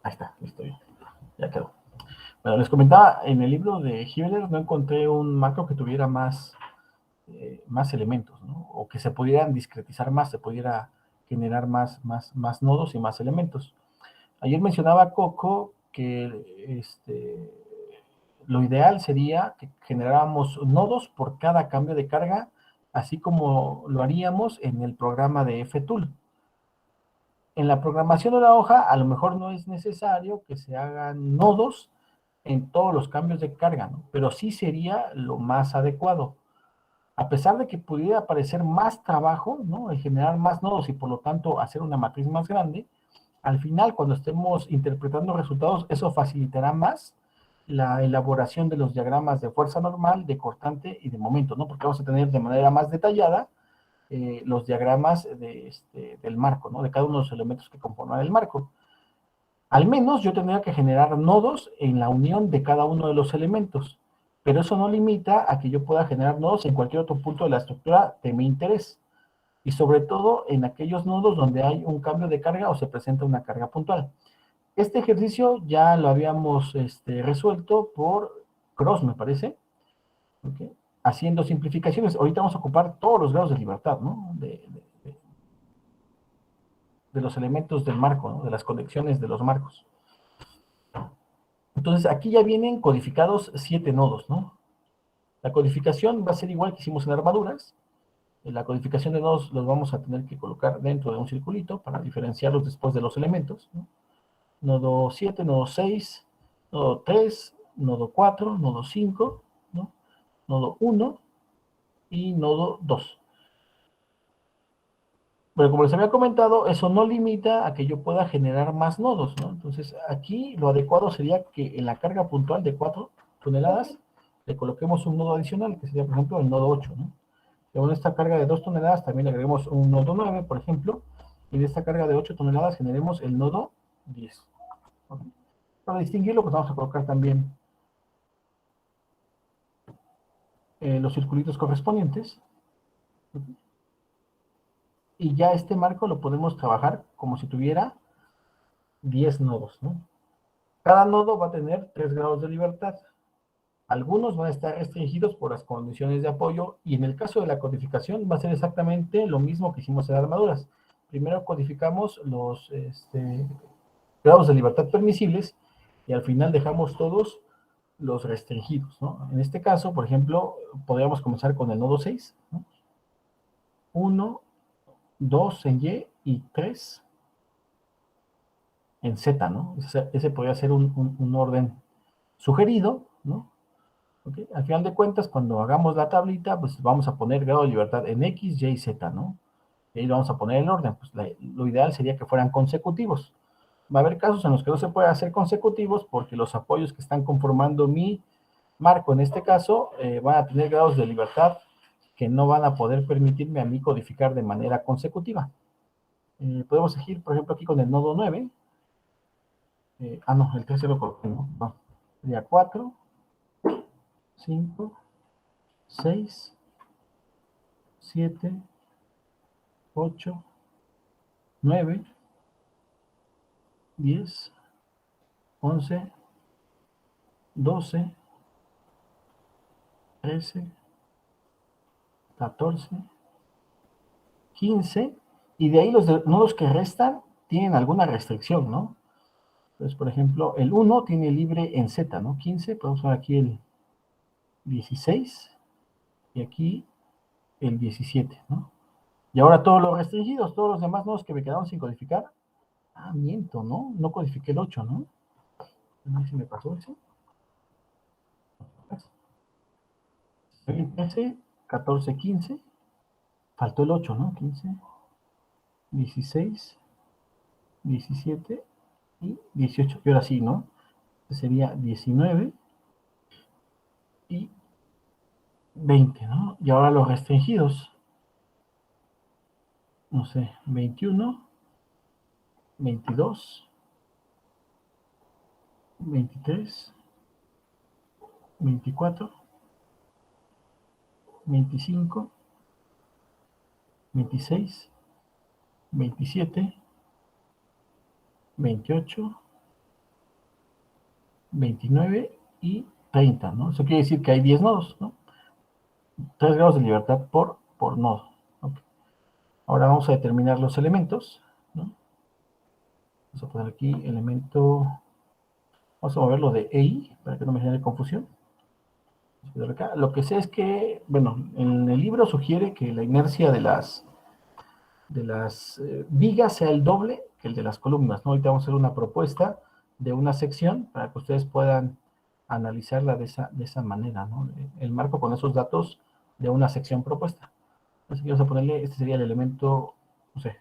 Ahí está, listo, ya quedó. Bueno, les comentaba, en el libro de Hewlett no encontré un macro que tuviera más elementos, ¿no? O que se pudieran discretizar más, se pudiera generar más nodos y más elementos. Ayer mencionaba Coco que lo ideal sería que generáramos nodos por cada cambio de carga, así como lo haríamos en el programa de FTool. En la programación de la hoja, a lo mejor no es necesario que se hagan nodos en todos los cambios de carga, ¿no? Pero sí sería lo más adecuado. A pesar de que pudiera parecer más trabajo, ¿no? El generar más nodos y por lo tanto hacer una matriz más grande, al final, cuando estemos interpretando resultados, eso facilitará más la elaboración de los diagramas de fuerza normal, de cortante y de momento, ¿no? Porque vamos a tener de manera más detallada los diagramas del marco, ¿no? De cada uno de los elementos que conforman el marco. Al menos yo tendría que generar nodos en la unión de cada uno de los elementos, pero eso no limita a que yo pueda generar nodos en cualquier otro punto de la estructura de mi interés, y sobre todo en aquellos nodos donde hay un cambio de carga o se presenta una carga puntual. Este ejercicio ya lo habíamos resuelto por Cross, me parece, ¿okay? Haciendo simplificaciones. Ahorita vamos a ocupar todos los grados de libertad, ¿no? De los elementos del marco, ¿no? De las conexiones de los marcos. Entonces, aquí ya vienen codificados 7 nodos, ¿no? La codificación va a ser igual que hicimos en armaduras. La codificación de nodos los vamos a tener que colocar dentro de un circulito para diferenciarlos después de los elementos, ¿no? Nodo 7, nodo 6, nodo 3, nodo 4, nodo 5, ¿no? Nodo 1 y nodo 2. Pero como les había comentado, eso no limita a que yo pueda generar más nodos, ¿no? Entonces, aquí lo adecuado sería que en la carga puntual de 4 toneladas le coloquemos un nodo adicional, que sería, por ejemplo, el nodo 8, ¿no? Y en esta carga de 2 toneladas también le agreguemos un nodo 9, por ejemplo, y en esta carga de 8 toneladas generemos el nodo 10. ¿Okay? Para distinguirlo, pues vamos a colocar también los circulitos correspondientes. ¿Okay? Y ya este marco lo podemos trabajar como si tuviera 10 nodos, ¿no? Cada nodo va a tener 3 grados de libertad. Algunos van a estar restringidos por las condiciones de apoyo y en el caso de la codificación va a ser exactamente lo mismo que hicimos en armaduras. Primero codificamos los grados de libertad permisibles y al final dejamos todos los restringidos, ¿no? En este caso, por ejemplo, podríamos comenzar con el nodo 6, ¿no? 1, 2 en y 3 en Z, ¿no? Ese podría ser un orden sugerido, ¿no? ¿Okay? Al final de cuentas, cuando hagamos la tablita, pues vamos a poner grado de libertad en X, Y y Z, ¿no? Y ahí vamos a poner el orden. Pues lo ideal sería que fueran consecutivos. Va a haber casos en los que no se puede hacer consecutivos porque los apoyos que están conformando mi marco, en este caso, van a tener grados de libertad que no van a poder permitirme a mí codificar de manera consecutiva. Podemos elegir, por ejemplo, aquí con el nodo 9. No, el 13 lo coloqué, ¿no? No. Sería 4, 5, 6, 7, 8, 9, 10, 11, 12, 13, 14, 15, y de ahí los nodos que restan tienen alguna restricción, ¿no? Entonces, por ejemplo, el 1 tiene libre en Z, ¿no? 15, podemos ver aquí el 16 y aquí el 17, ¿no? Y ahora todos los restringidos, todos los demás nodos que me quedaron sin codificar. Miento, ¿no? No codifiqué el 8, ¿no? A ver si me pasó eso. 13, 14, 15. Faltó el 8, ¿no? 15, 16, 17 y 18. Y ahora sí, ¿no? Sería 19 y 20, ¿no? Y ahora los restringidos. No sé, 21, 22, 23, 24, 25, 26, 27, 28 29 y 30, ¿no? Eso quiere decir que hay 10 nodos, ¿no? 3 grados de libertad por nodo. Okay. Ahora vamos a determinar los elementos, ¿no? Vamos a poner aquí elemento, vamos a moverlo de EI para que no me genere confusión. Lo que sé es que, bueno, en el libro sugiere que la inercia de las vigas sea el doble que el de las columnas, ¿no? Ahorita vamos a hacer una propuesta de una sección para que ustedes puedan analizarla de esa manera, ¿no? El marco con esos datos de una sección propuesta. Así que vamos a ponerle, este sería el elemento, no sé,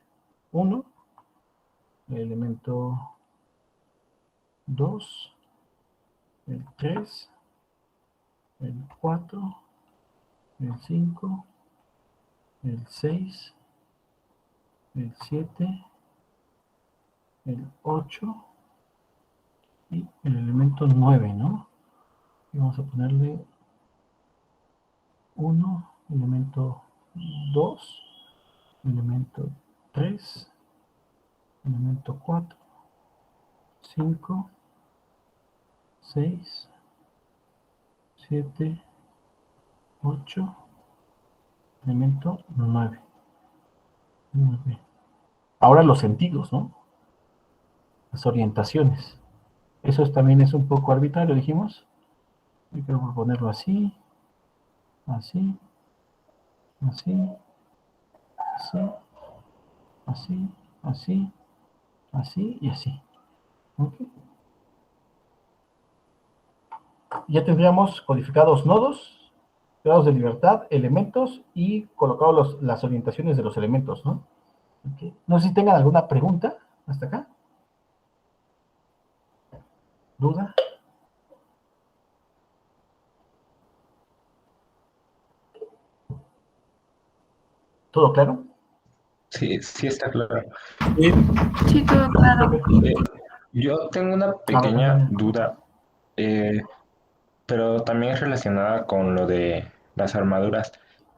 1, el elemento 2, el 3, el 4, el 5, el 6, el 7, el 8 y el elemento 9, ¿no? Y vamos a ponerle 1, elemento 2, elemento 3, elemento 4, 5, 6, 7, 8, elemento 9. Ahora los sentidos, ¿no? Las orientaciones. Eso también es un poco arbitrario, dijimos. Yo quiero ponerlo así, así, así, así, así, así, así y así. ¿Okay? Ya tendríamos codificados nodos, grados de libertad, elementos y colocados las orientaciones de los elementos, ¿no? Okay. No sé si tengan alguna pregunta hasta acá. ¿Duda? ¿Todo claro? Sí, sí está claro. Sí, todo claro. Eh, yo tengo una A ver, pequeña duda, pero también es relacionada con lo de las armaduras.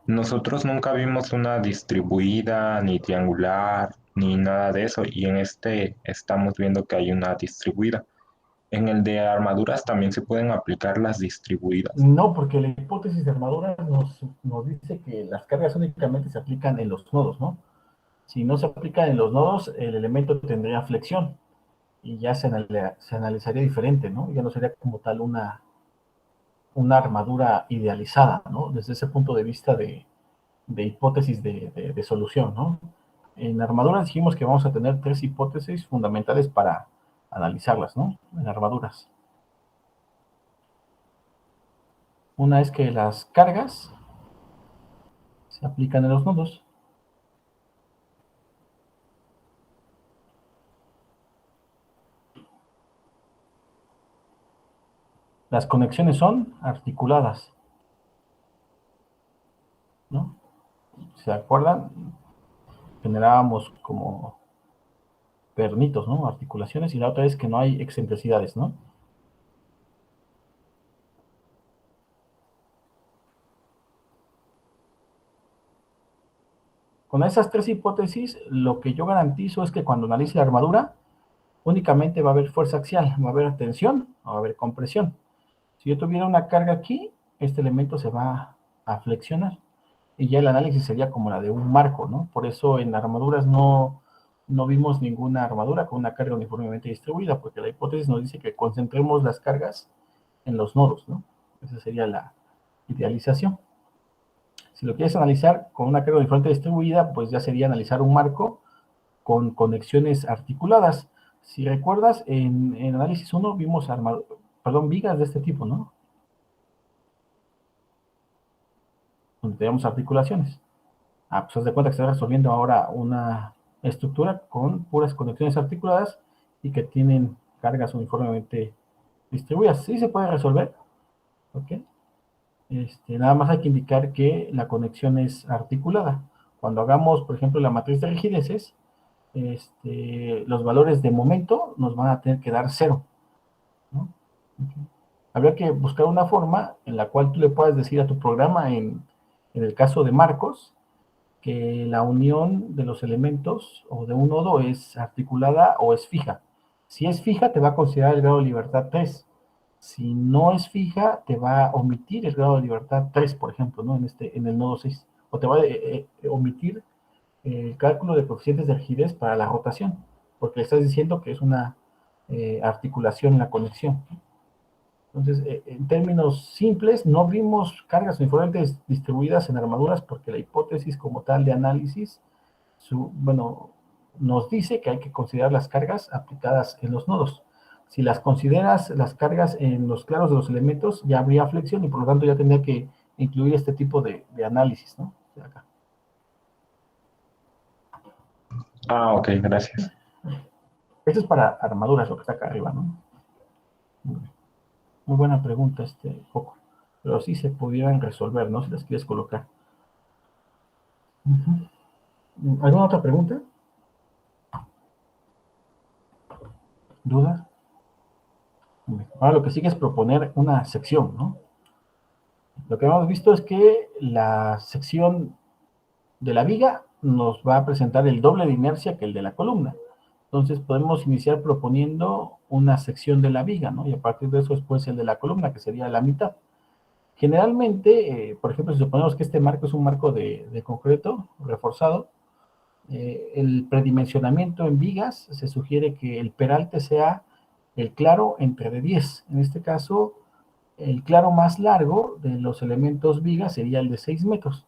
Nosotros nunca vimos una distribuida, ni triangular, ni nada de eso, y en este estamos viendo que hay una distribuida. En el de armaduras también se pueden aplicar las distribuidas. no, porque la hipótesis de armadura nos dice que las cargas únicamente se aplican en los nodos, ¿no? Si no se aplican en los nodos, el elemento tendría flexión y ya se analizaría diferente, ¿no? Ya no sería como tal una armadura idealizada, ¿no? Desde ese punto de vista de hipótesis de solución, ¿no? En armaduras dijimos que vamos a tener 3 hipótesis fundamentales para analizarlas, ¿no? En armaduras. Una es que las cargas se aplican en los nodos. Las conexiones son articuladas, ¿no? Si se acuerdan, generábamos como pernitos, ¿no? Articulaciones, y la otra es que no hay excentricidades, ¿no? Con esas 3 hipótesis, lo que yo garantizo es que cuando analice la armadura, únicamente va a haber fuerza axial, va a haber tensión, va a haber compresión. Si yo tuviera una carga aquí, este elemento se va a flexionar. Y ya el análisis sería como la de un marco, ¿no? Por eso en armaduras no vimos ninguna armadura con una carga uniformemente distribuida, porque la hipótesis nos dice que concentremos las cargas en los nodos, ¿no? Esa sería la idealización. Si lo quieres analizar con una carga uniformemente distribuida, pues ya sería analizar un marco con conexiones articuladas. Si recuerdas, en análisis 1 vimos vigas de este tipo, ¿no? Donde tenemos articulaciones. Pues haz de cuenta que estás resolviendo ahora una estructura con puras conexiones articuladas y que tienen cargas uniformemente distribuidas. Sí se puede resolver, ¿ok? Nada más hay que indicar que la conexión es articulada. Cuando hagamos, por ejemplo, la matriz de rigideces, los valores de momento nos van a tener que dar 0, ¿no? Okay. Habría que buscar una forma en la cual tú le puedas decir a tu programa, en el caso de Marcos, que la unión de los elementos o de un nodo es articulada o es fija. Si es fija, te va a considerar el grado de libertad 3. Si no es fija, te va a omitir el grado de libertad 3, por ejemplo, ¿no? En el nodo 6. O te va a omitir el cálculo de coeficientes de rigidez para la rotación, porque le estás diciendo que es una articulación en la conexión. Entonces, en términos simples, no vimos cargas uniformemente distribuidas en armaduras porque la hipótesis como tal de análisis, bueno, nos dice que hay que considerar las cargas aplicadas en los nodos. Si las consideras las cargas en los claros de los elementos, ya habría flexión y por lo tanto ya tendría que incluir este tipo de análisis, ¿no? De acá. Ah, ok, gracias. Esto es para armaduras, lo que está acá arriba, ¿no? Muy buena pregunta, Coco. Pero sí se pudieran resolver, ¿no? Si las quieres colocar. ¿Alguna otra pregunta? ¿Duda? Ahora lo que sigue es proponer una sección, ¿no? Lo que hemos visto es que la sección de la viga nos va a presentar el doble de inercia que el de la columna. Entonces podemos iniciar proponiendo una sección de la viga, ¿no? Y a partir de eso después el de la columna, que sería la mitad. Generalmente, por ejemplo, si suponemos que este marco es un marco de concreto reforzado, el predimensionamiento en vigas se sugiere que el peralte sea el claro entre de 10. En este caso, el claro más largo de los elementos vigas sería el de 6 metros.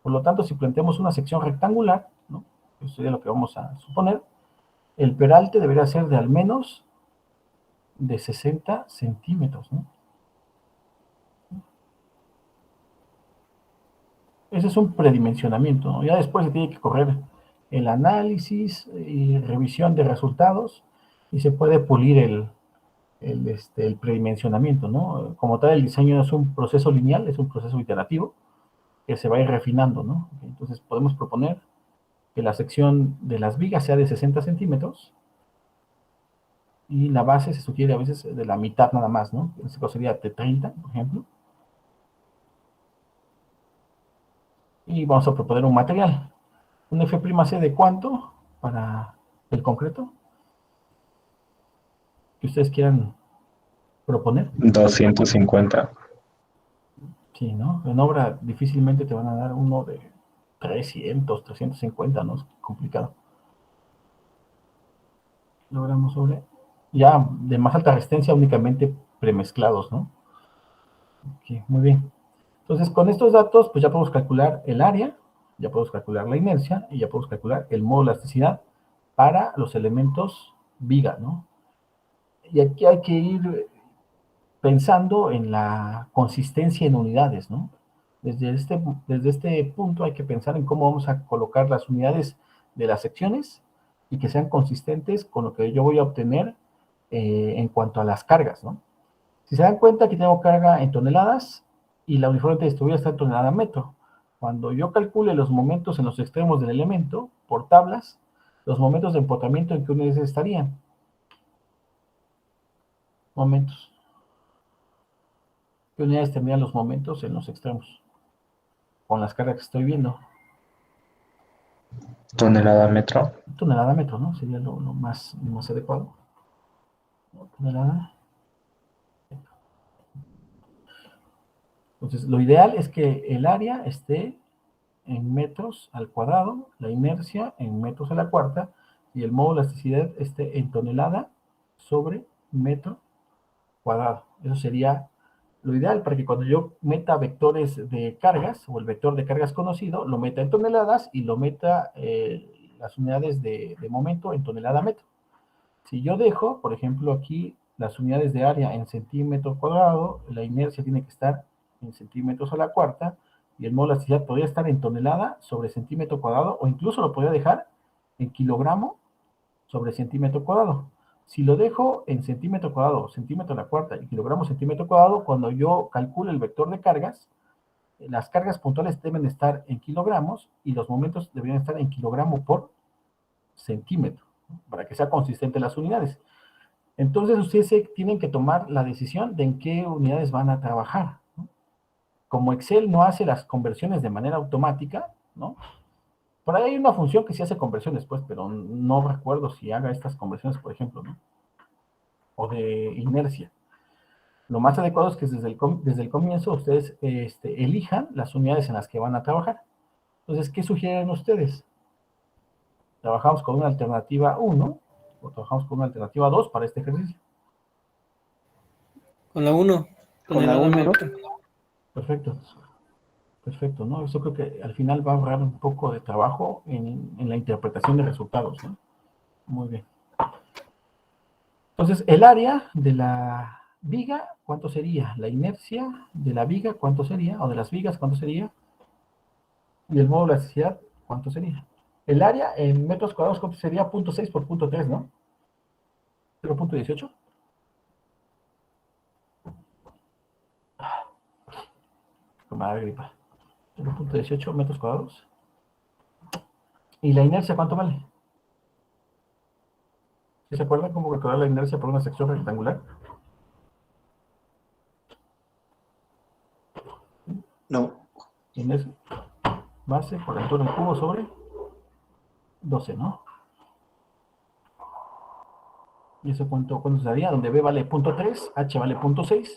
Por lo tanto, si planteamos una sección rectangular, ¿no? Eso sería lo que vamos a suponer, el peralte debería ser de al menos de 60 centímetros, ¿no? Ese es un predimensionamiento, ¿no? Ya después se tiene que correr el análisis y revisión de resultados y se puede pulir el predimensionamiento, ¿no? Como tal, el diseño no es un proceso lineal, es un proceso iterativo que se va a ir refinando, ¿no? Entonces podemos proponer que la sección de las vigas sea de 60 centímetros y la base se sugiere a veces de la mitad nada más, ¿no? En este caso sería de 30, por ejemplo. Y vamos a proponer un material. Un F'C de cuánto para el concreto que ustedes quieran proponer. 250. Sí, ¿no? En obra difícilmente te van a dar uno de 300, 350, ¿no? Es complicado. Logramos sobre. Ya de más alta resistencia únicamente premezclados, ¿no? Ok, muy bien. Entonces, con estos datos, pues ya podemos calcular el área, ya podemos calcular la inercia y ya podemos calcular el modo de elasticidad para los elementos viga, ¿no? Y aquí hay que ir pensando en la consistencia en unidades, ¿no? Desde este punto hay que pensar en cómo vamos a colocar las unidades de las secciones y que sean consistentes con lo que yo voy a obtener en cuanto a las cargas, ¿no? Si se dan cuenta, aquí tengo carga en toneladas y la uniforme distribuida está en tonelada metro. Cuando yo calcule los momentos en los extremos del elemento por tablas, los momentos de empotamiento en qué unidades estarían. Momentos. ¿Qué unidades tendrían los momentos en los extremos? Con las cargas que estoy viendo. Tonelada metro. Tonelada metro, ¿no? Sería lo más adecuado. Tonelada. Entonces, lo ideal es que el área esté en metros al cuadrado, la inercia en metros a la cuarta, y el modo de elasticidad esté en tonelada sobre metro cuadrado. Eso sería lo ideal para que cuando yo meta vectores de cargas, o el vector de cargas conocido, lo meta en toneladas y lo meta las unidades de momento en tonelada metro. Si yo dejo, por ejemplo, aquí las unidades de área en centímetro cuadrado, la inercia tiene que estar en centímetros a la cuarta, y el modo de elasticidad podría estar en tonelada sobre centímetro cuadrado, o incluso lo podría dejar en kilogramo sobre centímetro cuadrado. Si lo dejo en centímetro cuadrado, centímetro a la cuarta y kilogramo centímetro cuadrado, cuando yo calcule el vector de cargas, las cargas puntuales deben estar en kilogramos y los momentos deberían estar en kilogramo por centímetro, ¿no? Para que sea consistente las unidades. Entonces ustedes tienen que tomar la decisión de en qué unidades van a trabajar, ¿no? Como Excel no hace las conversiones de manera automática, ¿no? Por ahí hay una función que sí hace conversiones, pues, pero no recuerdo si haga estas conversiones, por ejemplo, ¿no? O de inercia. Lo más adecuado es que desde el comienzo ustedes elijan las unidades en las que van a trabajar. Entonces, ¿qué sugieren ustedes? ¿Trabajamos con una alternativa 1 o trabajamos con una alternativa 2 para este ejercicio? Con la 1, tonelada metro. Perfecto. Perfecto, ¿no? Eso creo que al final va a ahorrar un poco de trabajo en la interpretación de resultados, ¿no? Muy bien. Entonces, el área de la viga, ¿cuánto sería? La inercia de la viga, ¿cuánto sería? O de las vigas, ¿cuánto sería? Y el módulo de elasticidad, ¿cuánto sería? El área en metros cuadrados, ¿cuánto sería? 0.6 por 0.3, ¿no? 0.18. Me da gripa. 0.18 metros cuadrados. ¿Y la inercia cuánto vale? ¿Sí se acuerdan cómo calcular la inercia por una sección rectangular? No. Inercia base por altura en cubo sobre 12, ¿no? ¿Y eso cuánto se daría? Donde B vale 0.3, H vale 0.6,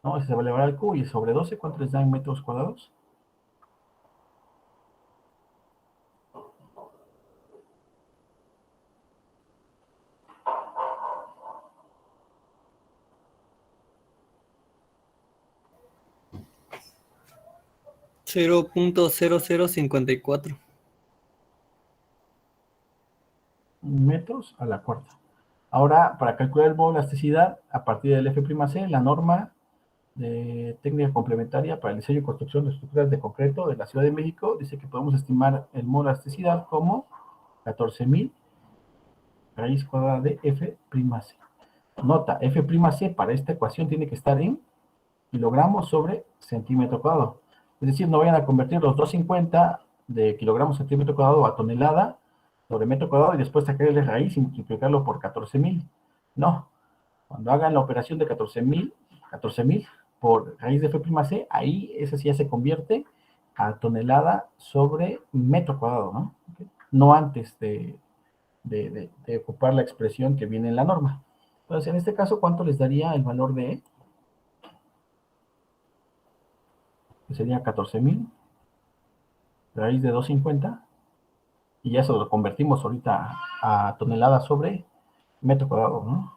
¿no? Ese se va a elevar al cubo y sobre 12, ¿cuánto les da en metros cuadrados? 0.0054. Metros a la cuarta. Ahora, para calcular el módulo de elasticidad, a partir del F'C, la norma de técnica complementaria para el diseño y construcción de estructuras de concreto de la Ciudad de México dice que podemos estimar el módulo de elasticidad como 14.000 raíz cuadrada de F'C. Nota, F'C para esta ecuación tiene que estar en kilogramos sobre centímetro cuadrado. Es decir, no vayan a convertir los 250 de kilogramos centímetro cuadrado a tonelada sobre metro cuadrado y después sacarle raíz y multiplicarlo por 14.000. No. Cuando hagan la operación de 14.000 por raíz de F'C, ahí esa sí ya se convierte a tonelada sobre metro cuadrado, ¿no? ¿Okay? No antes de ocupar la expresión que viene en la norma. Entonces, en este caso, ¿cuánto les daría el valor de E? Que sería 14.000 raíz de 250 y ya eso lo convertimos ahorita a toneladas sobre metro cuadrado, ¿no?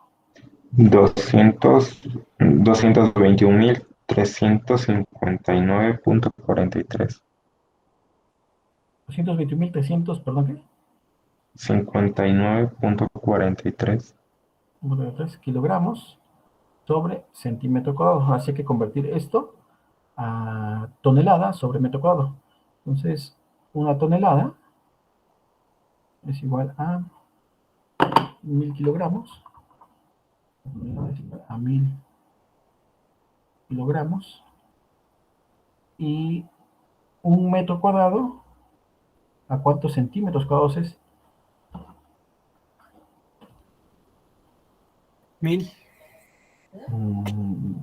221.359.43. 221.300, perdón, ¿qué? 59.43. 3 kilogramos sobre centímetro cuadrado. Así que convertir esto a tonelada sobre metro cuadrado. Entonces, una tonelada es igual a 1.000 kilogramos. A 1.000 kilogramos. Y un metro cuadrado, ¿a cuántos centímetros cuadrados es? 1000.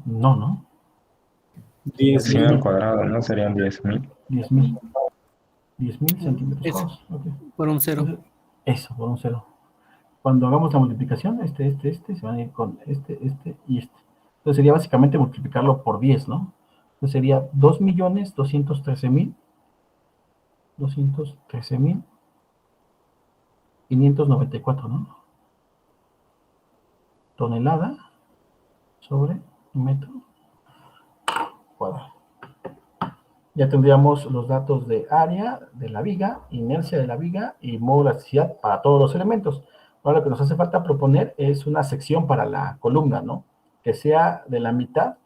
No, ¿no? 100 al cuadrado, ¿no? Serían 10.000. 10.000. 10.000 centímetros Eso, cuadrados. Okay. por un 0. Eso, por un 0. Cuando hagamos la multiplicación, se van a ir con este y este. Entonces sería básicamente multiplicarlo por 10, ¿no? Entonces sería 2.213.594, ¿no? Tonelada sobre metro cuadrado. Ya tendríamos los datos de área de la viga, inercia de la viga y módulo de elasticidad para todos los elementos. Ahora lo que nos hace falta proponer es una sección para la columna, ¿no? Que sea de la mitad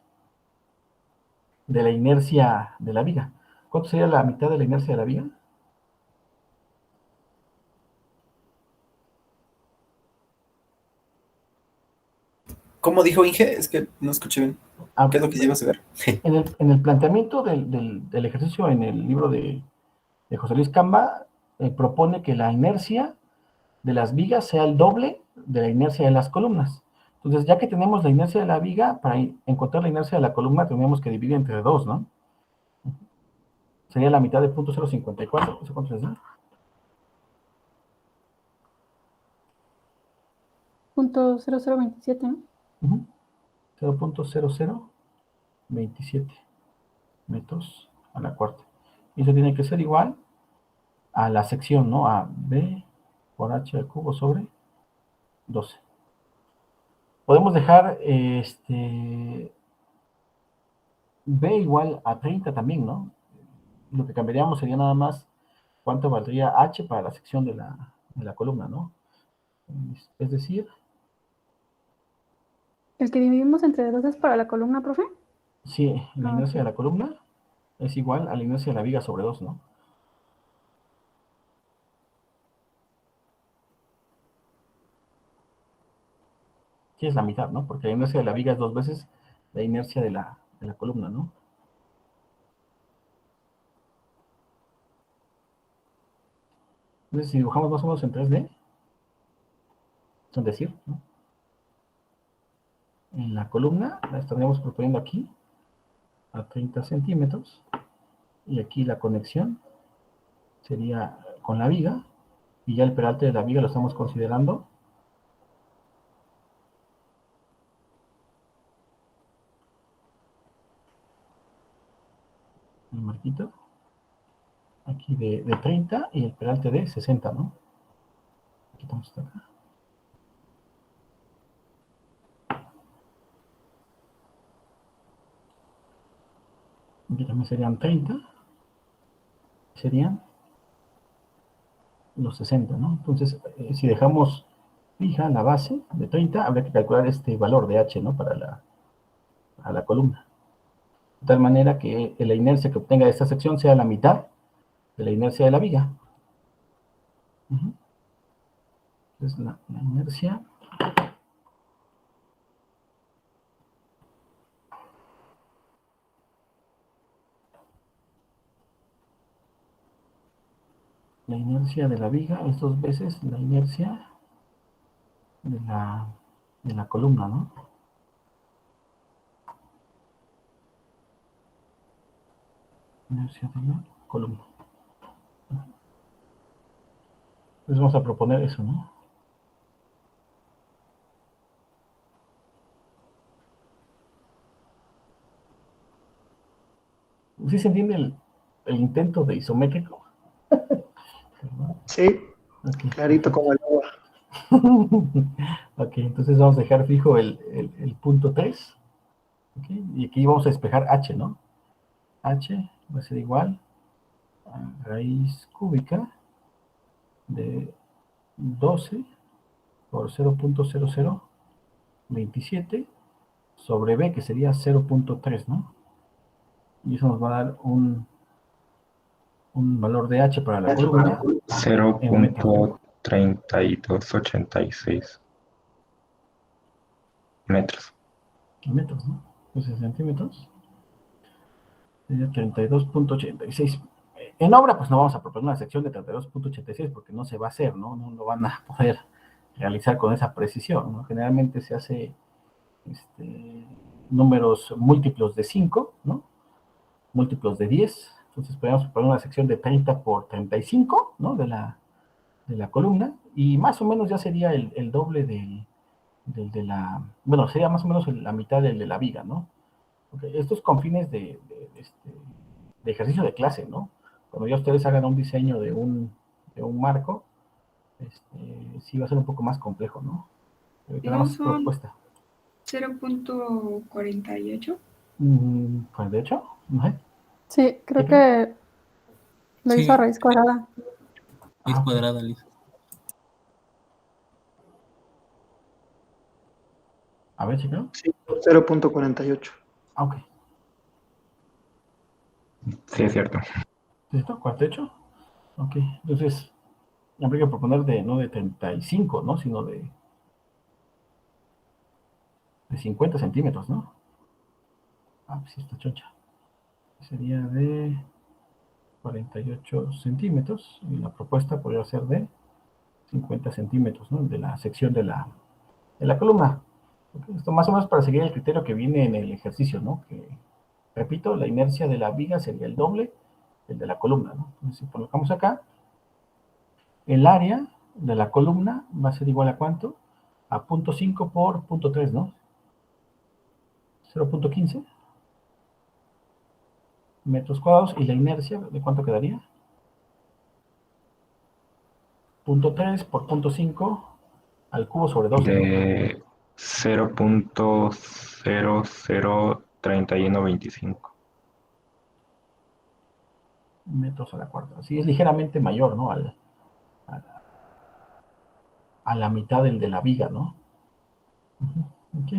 de la inercia de la viga. ¿Cuánto sería la mitad de la inercia de la viga? ¿Cómo dijo Inge? Es que no escuché bien. Ah, ¿Qué es lo que llevas a ver? en el planteamiento del ejercicio en el libro de José Luis Camba, propone que la inercia de las vigas sea el doble de la inercia de las columnas. Entonces, ya que tenemos la inercia de la viga, para encontrar la inercia de la columna tenemos que dividir entre 2, ¿no? Sería la mitad de 0.054. ¿Eso cuánto les da? .0027, ¿no? Uh-huh. 0.0027 metros a la cuarta. Y eso tiene que ser igual a la sección, ¿no? A B por H al cubo sobre 12. Podemos dejar B igual a 30 también, ¿no? Lo que cambiaríamos sería nada más cuánto valdría H para la sección de la columna, ¿no? Es decir, El que dividimos entre dos es para la columna, profe. si la inercia Ok. de la columna es igual a la inercia de la viga sobre 2, ¿no? Que es la mitad, ¿no? Porque la inercia de la viga es 2 veces la inercia de la columna, ¿no? Entonces, si dibujamos más o menos en 3D, es decir, ¿no? En la columna la estaríamos proponiendo aquí a 30 centímetros y aquí la conexión sería con la viga y ya el peralte de la viga lo estamos considerando el marquito aquí de 30 y el peralte de 60, ¿no? Quitamos esto acá. Aquí también serían 30, serían los 60, ¿no? Entonces, si dejamos fija la base de 30, habría que calcular este valor de H, ¿no? Para la columna. De tal manera que la inercia que obtenga de esta sección sea la mitad de la inercia de la viga. Entonces, la inercia de la viga es 2 veces la inercia de la columna, ¿no? Inercia de la columna. Entonces vamos a proponer eso, ¿no? ¿Sí se entiende el intento de isométrico? Sí, Ok, clarito como el agua. ok, entonces vamos a dejar fijo el punto 3. Okay, y aquí vamos a despejar H, ¿no? H va a ser igual a raíz cúbica de 12 por 0.0027 sobre B, que sería 0.3, ¿no? Y eso nos va a dar un valor de H para la columna en metros, ¿no? 0.3286 metros. En metros, ¿no? Entonces, en centímetros sería 32.86. En obra, pues no vamos a proponer una sección de 32.86 porque no se va a hacer, ¿no? No lo van a poder realizar con esa precisión, ¿no? Generalmente se hace números múltiplos de 5, ¿no? Múltiplos de 10. Entonces podemos proponer una sección de 30 por 35, ¿no? De la columna, y más o menos ya sería el doble de la, bueno, sería más o menos la mitad del de la viga, ¿no? Okay, esto es con fines de ejercicio de clase, ¿no? Cuando ya ustedes hagan un diseño de un marco, sí va a ser un poco más complejo, ¿no? Ahorita nada No más es son propuesta. 0.48. Pues de hecho, no sé. Sí, creo ¿Qué creen? que lo hizo a Sí, raíz cuadrada. es Ok. cuadrada, Liz. A ver, chicos. Sí, 0.48. Ok. Sí, es cierto. ¿Listo? ¿Cuarto hecho? Ok. Entonces, habría que proponer no de 35, ¿no? Sino de 50 centímetros, ¿no? Ah, pues sí está choncha. Sería de 48 centímetros y la propuesta podría ser de 50 centímetros, ¿no? De la sección de la columna. Ok, esto más o menos para seguir el criterio que viene en el ejercicio, ¿no? Que, repito, la inercia de la viga sería el doble del de la columna, ¿no? Entonces, si colocamos acá, el área de la columna va a ser igual a ¿cuánto? A 0.5 por 0.3, ¿no? 0.15 metros cuadrados, y la inercia, ¿de cuánto quedaría? 0.3 por 0.5 al cubo sobre 12, ¿no? De 0.003125. Metros a la cuarta. Sí, es ligeramente mayor, ¿no? A la mitad del de la viga, ¿no? Ok.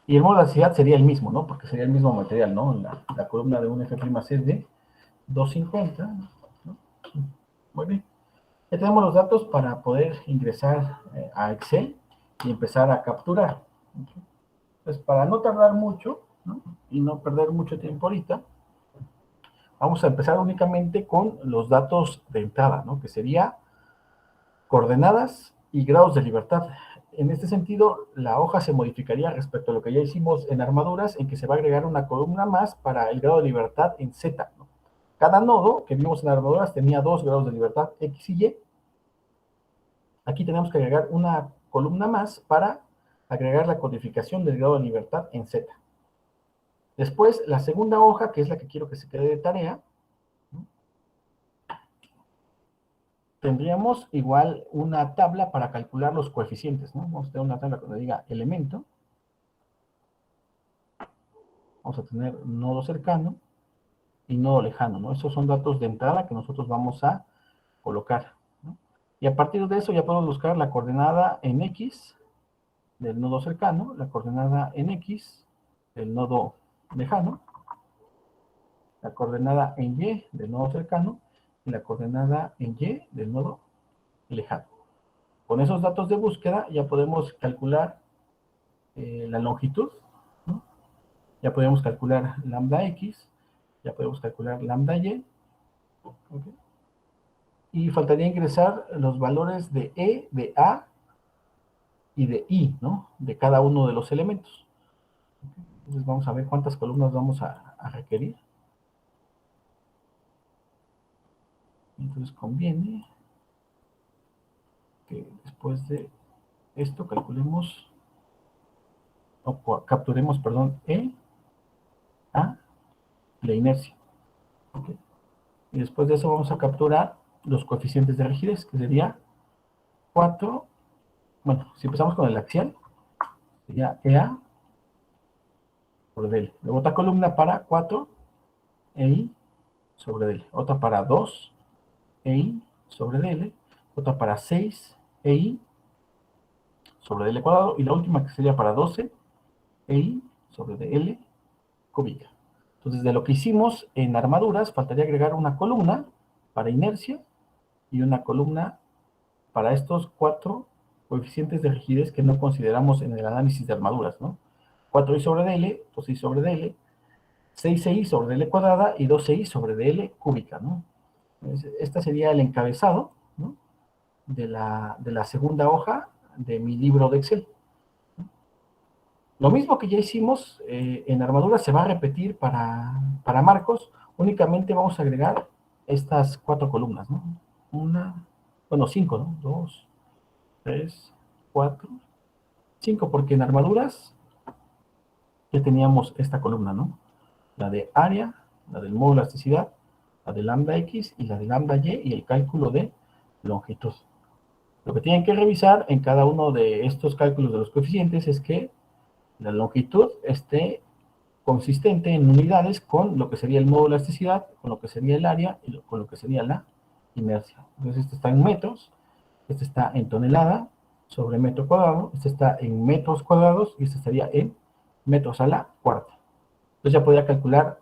Y el modo de densidad sería el mismo, ¿no? Porque sería el mismo material, ¿no? La columna de un F' es de 250, ¿no? Muy bien. Ya tenemos los datos para poder ingresar a Excel y empezar a capturar. ¿Okay? Entonces, para no tardar mucho, ¿no? Y no perder mucho tiempo ahorita, vamos a empezar únicamente con los datos de entrada, ¿no? Que sería coordenadas y grados de libertad. En este sentido, la hoja se modificaría respecto a lo que ya hicimos en armaduras, en que se va a agregar una columna más para el grado de libertad en Z, ¿no? Cada nodo que vimos en armaduras tenía 2 grados de libertad, X y Y. Aquí tenemos que agregar una columna más para agregar la codificación del grado de libertad en Z. Después, la segunda hoja, que es la que quiero que se quede de tarea, ¿no? Tendríamos igual una tabla para calcular los coeficientes, ¿no? Vamos a tener una tabla donde diga elemento. Vamos a tener nodo cercano y nodo lejano, ¿no? Esos son datos de entrada que nosotros vamos a colocar, ¿no? Y a partir de eso ya podemos buscar la coordenada en X del nodo cercano, la coordenada en X del nodo lejano, la coordenada en Y del nodo cercano y la coordenada en Y del nodo lejano. Con esos datos de búsqueda ya podemos calcular la longitud, ¿no? Ya podemos calcular lambda X, ya podemos calcular lambda Y, ¿okay? Y faltaría ingresar los valores de E, de A y de I, ¿no? De cada uno de los elementos. Entonces vamos a ver cuántas columnas vamos a requerir. Entonces conviene que después de esto calculemos, o capturemos, perdón, E, A, la inercia. ¿Okay? Y después de eso vamos a capturar los coeficientes de rigidez, que sería 4, bueno, si empezamos con el axial, sería EA sobre DL. Luego otra columna para 4, EI sobre DL. Otra para 2, EI sobre DL. Otra para 6, EI sobre DL cuadrado. Y la última que sería para 12, EI sobre DL cúbica. Entonces, de lo que hicimos en armaduras, faltaría agregar una columna para inercia y una columna para estos 4 coeficientes de rigidez que no consideramos en el análisis de armaduras, ¿no? 4i sobre dl, 2i sobre dl, 6i sobre dl cuadrada y 12i sobre dl cúbica, ¿no? Entonces, este sería el encabezado, ¿no? de la segunda hoja de mi libro de Excel. Lo mismo que ya hicimos en armaduras se va a repetir para marcos, únicamente vamos a agregar estas 4 columnas, ¿no? Bueno, 5, ¿no? 2, 3, 4, 5, porque en armaduras ya teníamos esta columna, ¿no? La de área, la del módulo de elasticidad, la de lambda X y la de lambda Y y el cálculo de longitud. Lo que tienen que revisar en cada uno de estos cálculos de los coeficientes es que la longitud esté consistente en unidades con lo que sería el módulo de elasticidad, con lo que sería el área y con lo que sería la inercia. Entonces, este está en metros, este está en tonelada sobre metro cuadrado, este está en metros cuadrados y este estaría en metros a la cuarta. Entonces ya podría calcular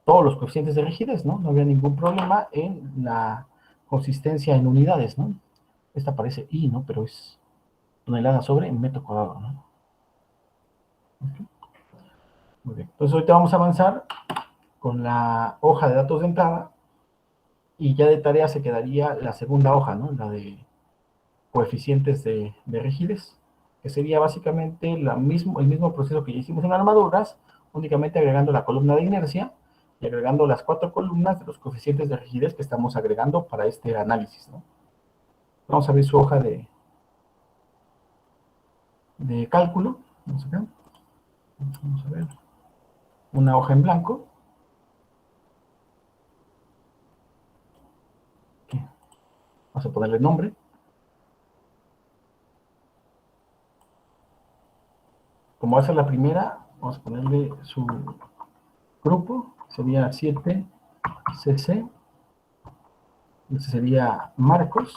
todos los coeficientes de rigidez, ¿no? No había ningún problema en la consistencia en unidades, ¿no? Esta parece I, ¿no? Pero es tonelada sobre metro cuadrado, ¿no? Okay. Muy bien. Entonces ahorita vamos a avanzar con la hoja de datos de entrada y ya de tarea se quedaría la segunda hoja, ¿no? La de coeficientes de rigidez, que sería básicamente el mismo proceso que ya hicimos en armaduras, únicamente agregando la columna de inercia y agregando las 4 columnas de los coeficientes de rigidez que estamos agregando para este análisis, ¿no? Vamos a ver su hoja de cálculo. Vamos acá. Vamos a ver. Una hoja en blanco. Aquí. Vamos a ponerle nombre. Como va a ser la primera, vamos a ponerle su grupo. Sería 7cc. Este sería Marcos.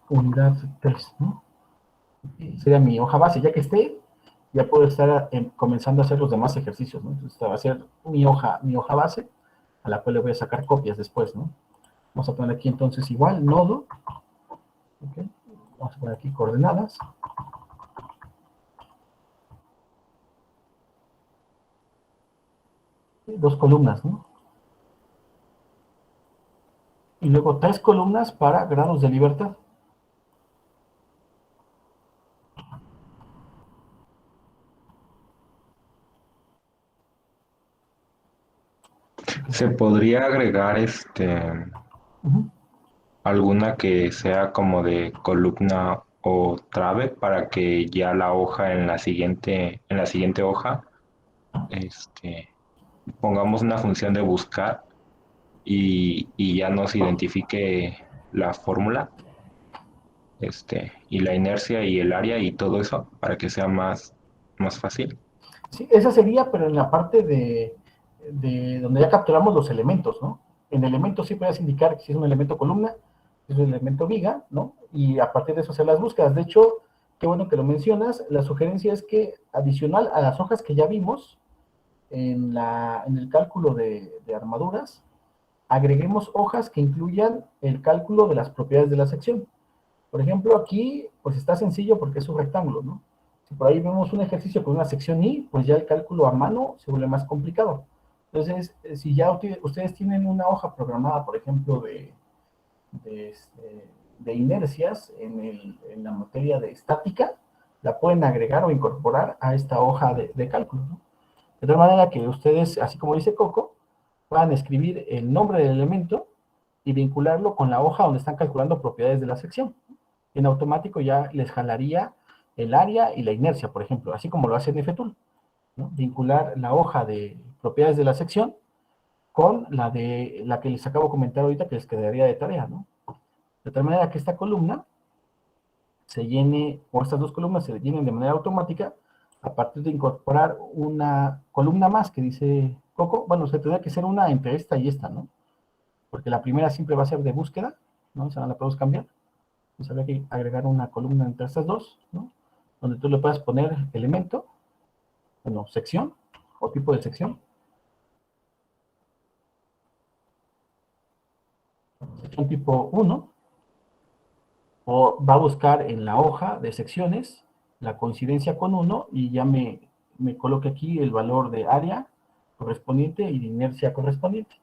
Unidad 3, ¿no? Sería mi hoja base. Ya que esté, ya puedo estar comenzando a hacer los demás ejercicios, ¿no? Entonces, esta va a ser mi hoja base, a la cual le voy a sacar copias después, ¿no? Vamos a poner aquí entonces igual, nodo. ¿Okay? Vamos a poner aquí coordenadas. Y 2 columnas, ¿no? Y luego 3 columnas para grados de libertad. Se podría agregar Ujú. alguna que sea como de columna o trave para que ya la hoja en la siguiente hoja, pongamos una función de buscar y ya nos identifique la fórmula, y la inercia y el área y todo eso para que sea más fácil. Sí, esa sería, pero en la parte de donde ya capturamos los elementos, ¿no? En elementos sí puedes indicar si es un elemento columna, si es un elemento viga, ¿no? Y a partir de eso hacer las búsquedas. De hecho, qué bueno que lo mencionas, la sugerencia es que adicional a las hojas que ya vimos en el cálculo de armaduras, agreguemos hojas que incluyan el cálculo de las propiedades de la sección. Por ejemplo, aquí, pues está sencillo porque es un rectángulo, ¿no? Si por ahí vemos un ejercicio con una sección I, pues ya el cálculo a mano se vuelve más complicado. Entonces, si ya ustedes tienen una hoja programada, por ejemplo, de, de inercias en la materia de estática, la pueden agregar o incorporar a esta hoja de cálculo, ¿no? De tal manera que ustedes, así como dice Coco, puedan escribir el nombre del elemento y vincularlo con la hoja donde están calculando propiedades de la sección. En automático ya les jalaría el área y la inercia, por ejemplo, así como lo hace en FTool, ¿no? Vincular la hoja de propiedades de la sección con la de la que les acabo de comentar ahorita que les quedaría de tarea, ¿no? De tal manera que esta columna se llene, o estas 2 columnas se llenen de manera automática a partir de incorporar una columna más que dice Coco. Bueno, se tendría que ser una entre esta y esta, ¿no? Porque la primera siempre va a ser de búsqueda, ¿no? Esa no la podemos cambiar. Entonces habría que agregar una columna entre estas 2, ¿no? Donde tú le puedas poner elemento, bueno, sección, o tipo de sección. Sección tipo 1, o va a buscar en la hoja de secciones la coincidencia con 1 y ya me coloque aquí el valor de área correspondiente y de inercia correspondiente.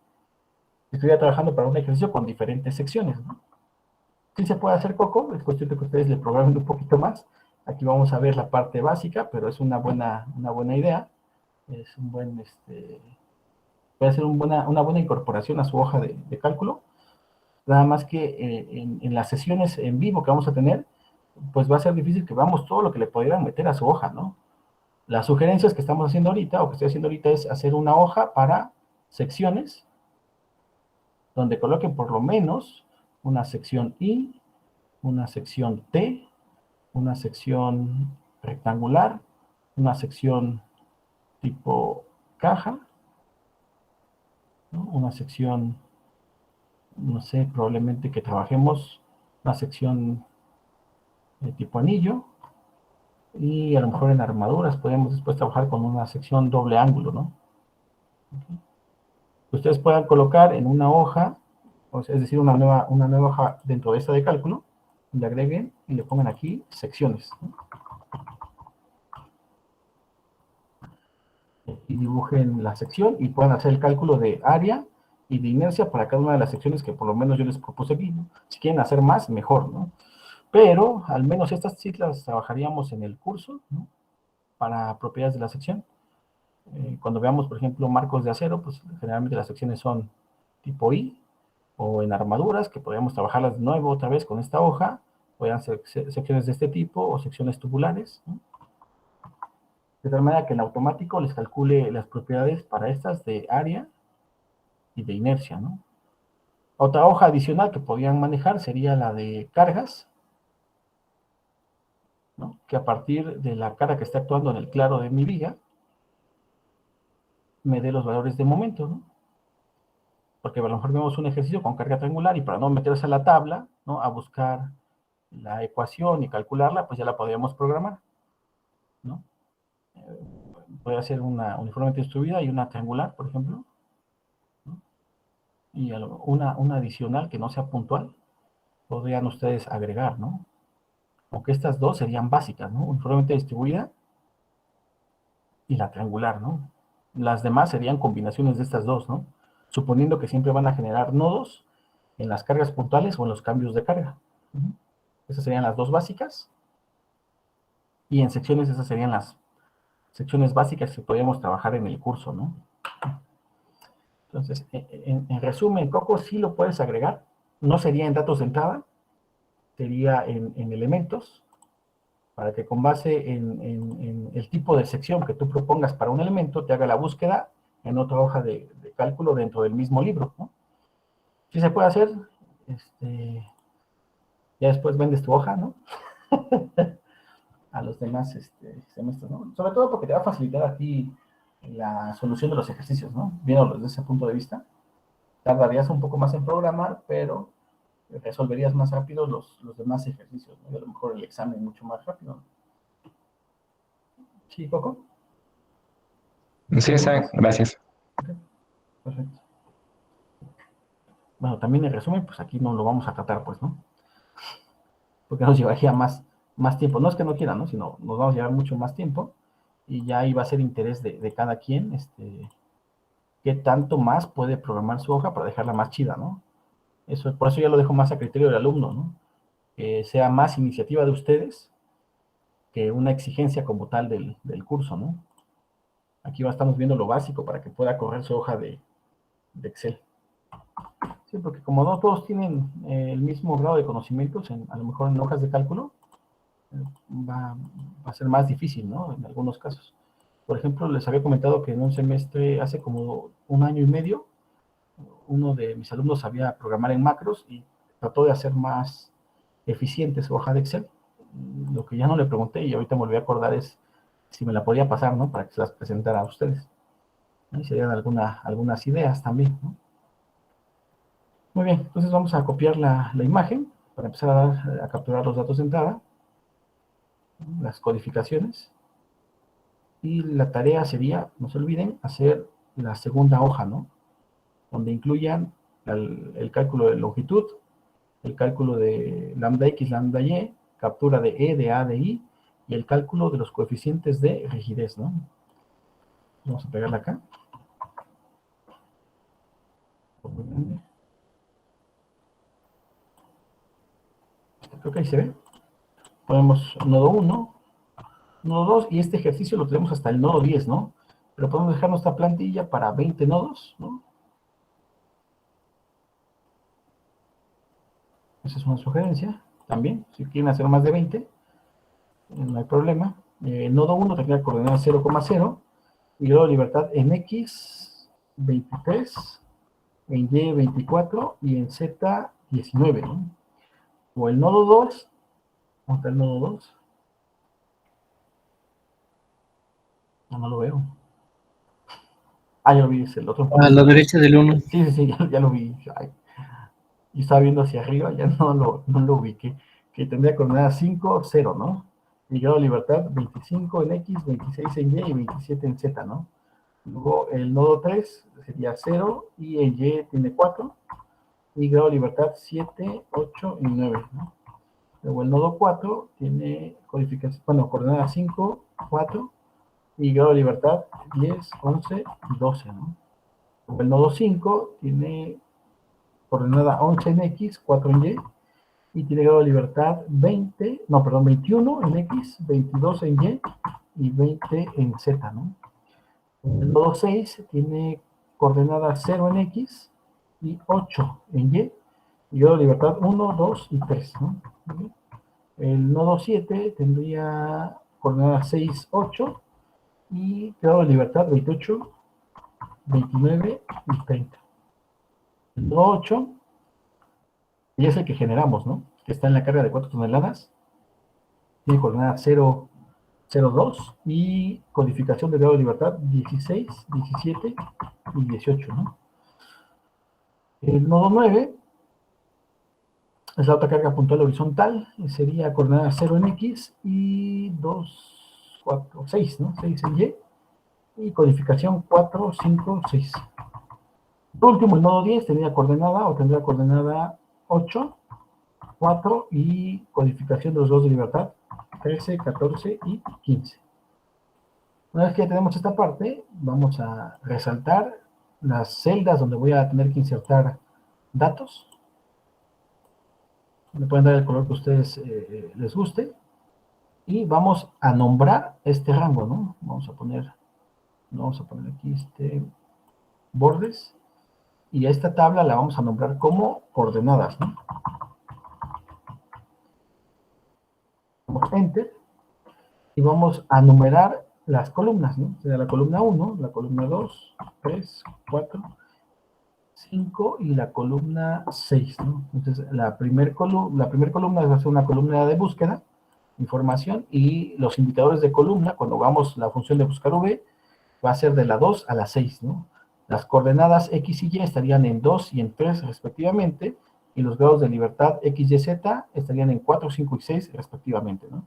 Estoy trabajando para un ejercicio con diferentes secciones, ¿no? Sí se puede hacer Coco, es cuestión de que ustedes le programen un poquito más. Aquí vamos a ver la parte básica, pero es una buena idea. Es un buen, puede ser una buena incorporación a su hoja de cálculo. Nada más que en las sesiones en vivo que vamos a tener, pues va a ser difícil que veamos todo lo que le pudieran meter a su hoja, ¿no? Las sugerencias que estamos haciendo ahorita, o que estoy haciendo ahorita, es hacer una hoja para secciones, donde coloquen por lo menos una sección I, una sección T, una sección rectangular, una sección tipo caja, ¿no? Una sección, no sé, probablemente que trabajemos una sección de tipo anillo, y a lo mejor en armaduras podemos después trabajar con una sección doble ángulo, ¿no? Okay. Ustedes puedan colocar en una hoja, o sea, es decir, una nueva hoja dentro de esta de cálculo, le agreguen y le pongan aquí secciones, ¿no? Y dibujen la sección y puedan hacer el cálculo de área y de inercia para cada una de las secciones que por lo menos yo les propuse aquí, ¿no? Si quieren hacer más, mejor, ¿no? Pero al menos estas sí las trabajaríamos en el curso, ¿no? Para propiedades de la sección. Cuando veamos, por ejemplo, marcos de acero, pues generalmente las secciones son tipo I, o en armaduras, que podríamos trabajarlas de nuevo otra vez con esta hoja, podrían ser secciones de este tipo, o secciones tubulares, ¿no? de tal manera que en automático les calcule las propiedades para estas de área y de inercia, ¿no? Otra hoja adicional que podían manejar sería la de cargas, ¿no? Que a partir de la carga que está actuando en el claro de mi viga, me dé los valores de momento, ¿no? Porque a lo mejor vemos un ejercicio con carga triangular y para no meterse a la tabla, ¿no? A buscar la ecuación y calcularla, pues ya la podríamos programar, ¿no? Puede ser una uniformemente distribuida y una triangular, por ejemplo, ¿no? Y una adicional que no sea puntual, podrían ustedes agregar, ¿no? Aunque estas dos serían básicas, ¿no? Uniformemente distribuida y la triangular, ¿no? Las demás serían combinaciones de estas dos, ¿no? Suponiendo que siempre van a generar nodos en las cargas puntuales o en los cambios de carga. Esas serían las dos básicas. Y en secciones esas serían las secciones básicas que podríamos trabajar en el curso, ¿no? Entonces, en resumen, Coco sí lo puedes agregar. No sería en datos de entrada, sería en elementos, para que con base en el tipo de sección que tú propongas para un elemento, te haga la búsqueda en otra hoja de cálculo dentro del mismo libro, ¿no? Sí se puede hacer, ya después vendes tu hoja, ¿no? A los demás semestres, ¿no? Sobre todo porque te va a facilitar a ti la solución de los ejercicios, ¿no? Viéndolo desde ese punto de vista. Tardarías un poco más en programar, pero resolverías más rápido los demás ejercicios, ¿no? Y a lo mejor el examen mucho más rápido, ¿no? ¿Sí, Coco? Sí, está, gracias. Ok, perfecto. Bueno, también en resumen, pues aquí no lo vamos a tratar, pues, ¿no? Porque nos llevaría más tiempo. No es que no quieran, ¿no? Sino nos vamos a llevar mucho más tiempo y ya ahí va a ser interés de cada quien, qué tanto más puede programar su hoja para dejarla más chida, ¿no? Por eso ya lo dejo más a criterio del alumno, ¿no? Que sea más iniciativa de ustedes que una exigencia como tal del curso, ¿no? Aquí estamos viendo lo básico para que pueda correr su hoja de Excel. Sí, porque como no todos tienen el mismo grado de conocimientos, a lo mejor en hojas de cálculo, va a ser más difícil, ¿no? En algunos casos. Por ejemplo, les había comentado que en un semestre, hace como un año y medio, uno de mis alumnos sabía programar en macros y trató de hacer más eficiente su hoja de Excel. Lo que ya no le pregunté y ahorita me volví a acordar es si me la podía pasar, ¿no? Para que se las presentara a ustedes. Y se dieran algunas ideas también, ¿no? Muy bien, entonces vamos a copiar la imagen para empezar a capturar los datos de entrada, las codificaciones. Y la tarea sería, no se olviden, hacer la segunda hoja, ¿no? Donde incluyan el cálculo de longitud, el cálculo de lambda x, lambda y, captura de E, de A, de I, y el cálculo de los coeficientes de rigidez, ¿no? Vamos a pegarla acá. Creo que ahí se ve. Ponemos nodo 1, nodo 2, y este ejercicio lo tenemos hasta el nodo 10, ¿no? Pero podemos dejar nuestra plantilla para 20 nodos, ¿no? Esa es una sugerencia también. Si quieren hacer más de 20, no hay problema. Nodo 1 tendría coordenada 0,0 y grado de libertad en X 23, en Y 24 y en Z 19, ¿no? O el nodo 2, ¿dónde está el nodo 2? No lo veo. Ah, ya lo vi, es el otro. A la derecha del 1. Sí, ya lo vi. Ay, y estaba viendo hacia arriba, ya no lo ubiqué. Que tendría coordenada 5, 0, ¿no? Y grado de libertad 25 en X, 26 en Y y 27 en Z, ¿no? Luego el nodo 3 sería 0 y en Y tiene 4. Y grado de libertad 7, 8 y 9, ¿no? Luego el nodo 4 tiene codificación, bueno, coordenada 5, 4 y grado de libertad 10, 11 y 12, ¿no? Luego el nodo 5 tiene coordenada 11 en X, 4 en Y tiene grado de libertad 21 en X, 22 en y 20 en Z, ¿no? El nodo 6 tiene coordenada 0 en X y 8 en y grado de libertad 1, 2 y 3, ¿no? El nodo 7 tendría coordenada 6, 8 y grado de libertad 28, 29 y 30. El nodo 8, y es el que generamos, ¿no? Que está en la carga de 4 toneladas, tiene coordenada 0, 0,2 y codificación de grado de libertad 16, 17 y 18, ¿no? El nodo 9 es la otra carga puntual horizontal, sería coordenada 0 en X y 2, 4, 6, ¿no? 6 en Y, y codificación 4, 5, 6. Por último, el nodo 10 tendría coordenada 8, 4 y codificación de los grados de libertad 13, 14 y 15. Una vez que ya tenemos esta parte, vamos a resaltar las celdas donde voy a tener que insertar datos. Le pueden dar el color que a ustedes les guste. Y vamos a nombrar este rango, ¿no? Vamos a poner aquí bordes. Y a esta tabla la vamos a nombrar como coordenadas, ¿no? Damos Enter. Y vamos a numerar las columnas, ¿no? Sería la columna 1, la columna 2, 3, 4, 5 y la columna 6, ¿no? Entonces, la primer columna va a ser una columna de búsqueda, información, y los indicadores de columna, cuando hagamos la función de buscar V, va a ser de la 2 a la 6, ¿no? Las coordenadas X y Y estarían en 2 y en 3 respectivamente, y los grados de libertad X, Y, Z estarían en 4, 5 y 6 respectivamente, ¿no?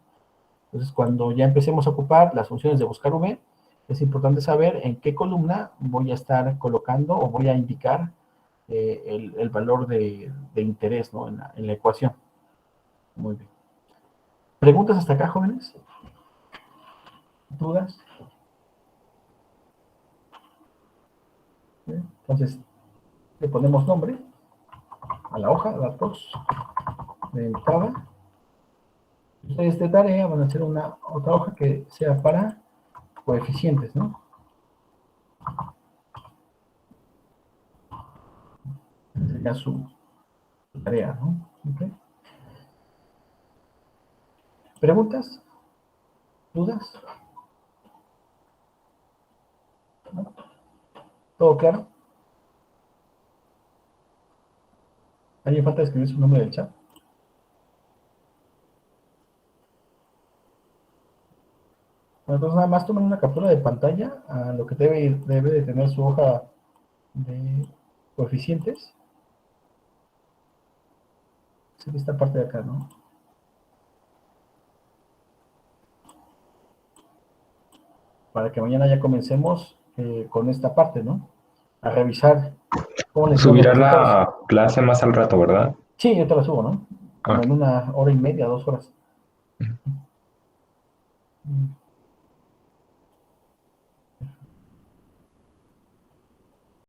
Entonces, cuando ya empecemos a ocupar las funciones de buscar V, es importante saber en qué columna voy a estar colocando o voy a indicar el valor de interés, ¿no? en la ecuación. Muy bien. ¿Preguntas hasta acá, jóvenes? ¿Dudas? Bien. Entonces, le ponemos nombre a la hoja, datos de entrada. Ustedes de tarea van a hacer otra hoja que sea para coeficientes, ¿no? Sería su tarea, ¿no? Okay. ¿Preguntas? ¿Dudas? ¿No? ¿Todo claro? ¿Alguien falta escribir su nombre del chat? Bueno, entonces nada más tomen una captura de pantalla a lo que debe de tener su hoja de coeficientes. Sí, esta parte de acá, ¿no? Para que mañana ya comencemos con esta parte, ¿no? A revisar cómo les van los Subirá resultados. la clase más al rato, ¿verdad? Sí, yo te la subo, ¿no? Como Ok. en 1 hora y media, 2 horas.